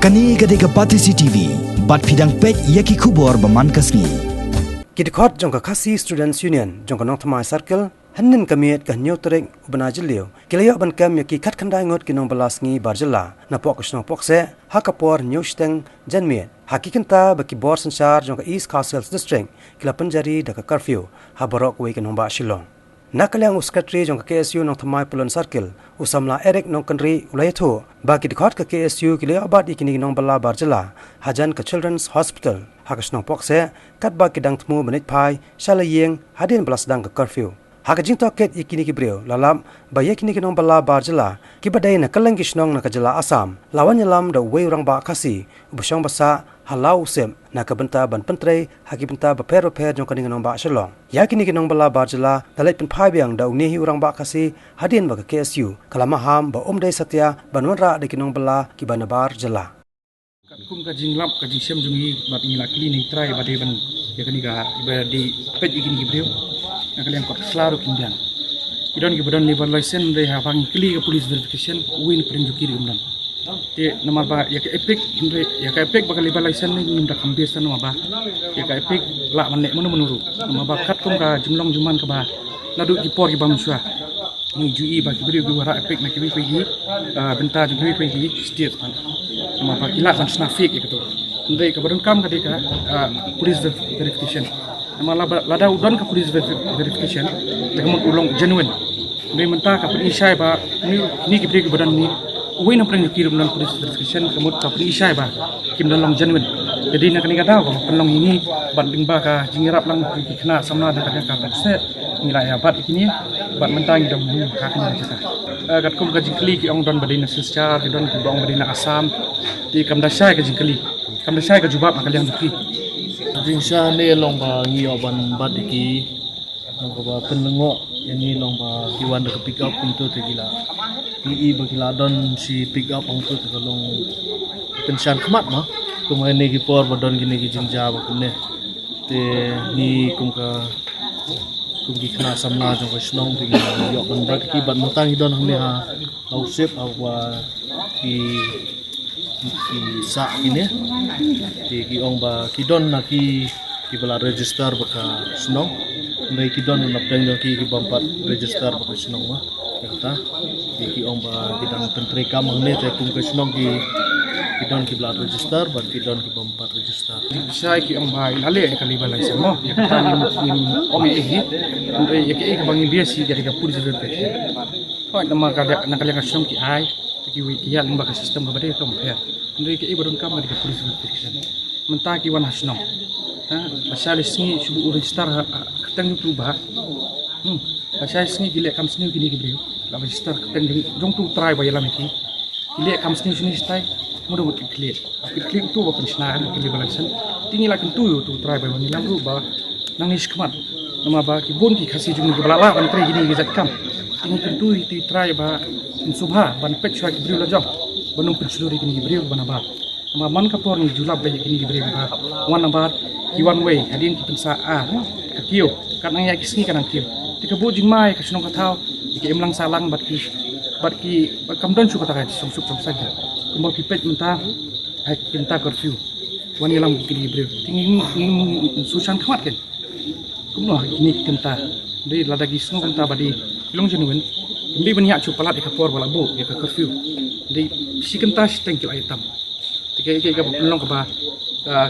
Kani gadega Patisi TV, bat fidang pek yaki kubor baman kasni. Kidikot jongka kasi Students Union jongka nong thamai circle hanin kamiet ka nyo tereng ubana Jylla kilayo ban kam yaki kat khandai ngot ki Nongbylla ngi bar Jylla na Pohkseh Pohkseh hakapor nyo steng janmiet haki Kynta baki bor sansar jongka East Council District kila penjari daka Curfew haborok we ki Nongba Shillong Nakalyang Secretary jong KSU nong thamai pulon circle usamla Eric nong country ulayatho baki dikhat ka KSU kile abad ikini Nongbylla bar Jylla hajan ka Children's Hospital hakas nong Pohkseh kat baki dang tmu menit pai shalayeng hadin belas dang ka Curfew hakajing toket ikini ki breu lalam baye kini Nongbylla bar Jylla ki badai na kalang kisnong na ka Jylla Assam lawan yalam da we urang ba kasi ubsyong basa halau sem na kabenta ban pentre haki benta ba pero per jong kaning nong ba Shillong yakini ki Nongbylla bar Jylla dalai pen phai biang da uni hi urang ba kasi hadin ba ka KSU kalama ham ba omdai satya banwanra de ki Nongbylla ki banabar Jylla kum ka jinglap ka jisem jungi bat ngila klinik try ba de ban yakani ga ba di pet igin ki breu nakalian kot slaru kindian idon ki badan liver license de ha fang kli ka police verification win pring juki de umdan te nama ba ya ka epic hindre ya ka epic ba ka liver license ni nimda kambes nama ba ya ka epic la manek menuru nama ba kat kum ka jumlong juman ka ba ladu ki por ki bamswa ni jui ba ki breu ki wara epic na ki bi pegi benta ju ki pegi state pan nama ba kila san snafik ya to hindre ka badan kam ka de ka police verification nama lada udon ka police verification tegamot ulong genuine ni mentah ka penisai ba ni ki breu ki badan ni uwi na pring kirim dan police verification kemut ka penisai ba kim dan long genuine jadi nak ni kata ko penlong ini banding ba ka jingirap lang ki kena samna da ka Pohkseh nilai abat ikini bat mentang dam ni ka kena jata kat kum ka jingkli ki ong don badina sescar ki don ki bong badina Assam di kam dasai ka jingkli kam dasai ka jubab akaliang duki Jingsha ni long ba ngiyo ban bat iki long ba penlengo yani long ba kiwan de pick up pintu te gila ni bagila don si pick up ong tu te long pensian khmat ma kumai ni ki por bodon gini ki jingja ba kunne te ni kum ki khna samna jong ko snong te gila yo ban bat ki ban mutang idon hne ha au sep au wa ki sa ini ti ki ong ba ki don na ki bala register ba ka snong ndai ki don na pdang ki bampat register ba ka snong ma kata ki ong ba ki dang pentre kam ne te kum ka snong ki don ki bala register ba ki don ki bampat register bisa ki ong ba ilale ka liba license mo ya ka ni ong e hi ndai ya ki bangi biasi dari ka police verification ho nama ka nakaliang snong ki ai ki wi ki ya limba ka sistem ba de tom ya ndai ki ibadon kam dari ka police verification mentah ki wan hasnom Pasyalis ni subuh register keteng tu bah, pasyalis ni gilek kam sini gini gini, la register keteng jong tu try bayar lama ki, gilek kam sini stay, mudah buat klik tu bukan senang gilek balasan, tinggal lagi tu try bayar ni lam rubah, nangis kemat, nama bah ki bon ki kasih jung balala ban try gini gizat kam, tinggal tu try bah subha ban pet cuak beri lajang, banum penseluri gini beri ban abah. Nama man kapor ni julap banyak ini diberi bah, wan nambar ki one way hadin ki pensa ka kio kan ang yak sni kan kio tika bu jing mai ka snong ka thau ki emlang salang bat ki kam don chu ka ta sum sum saja kumba ki pet menta hai Kynta Curfew wan yalam ki diberi tingin susan khamat kan kumno ni Kynta dei lada gi snong Kynta badi long jenuin ndi banyak chu palat ka por wala bu ya ka Curfew dei si Kynta tengkil item tika ka long ka ba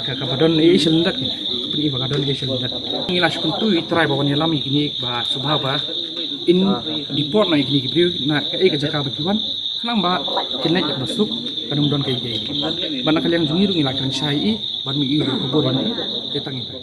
ka badon e selendak ni peni ba kadon e selendak ngila skuntu itrai ba wani lami kini ba subha ba in deport na kini kibriu na ka e ka jaka ba kiwan kanang ba kinai ka masuk kanung don kai ban kaliang jungi ngila kan sai ban mi ko bodan tetang ita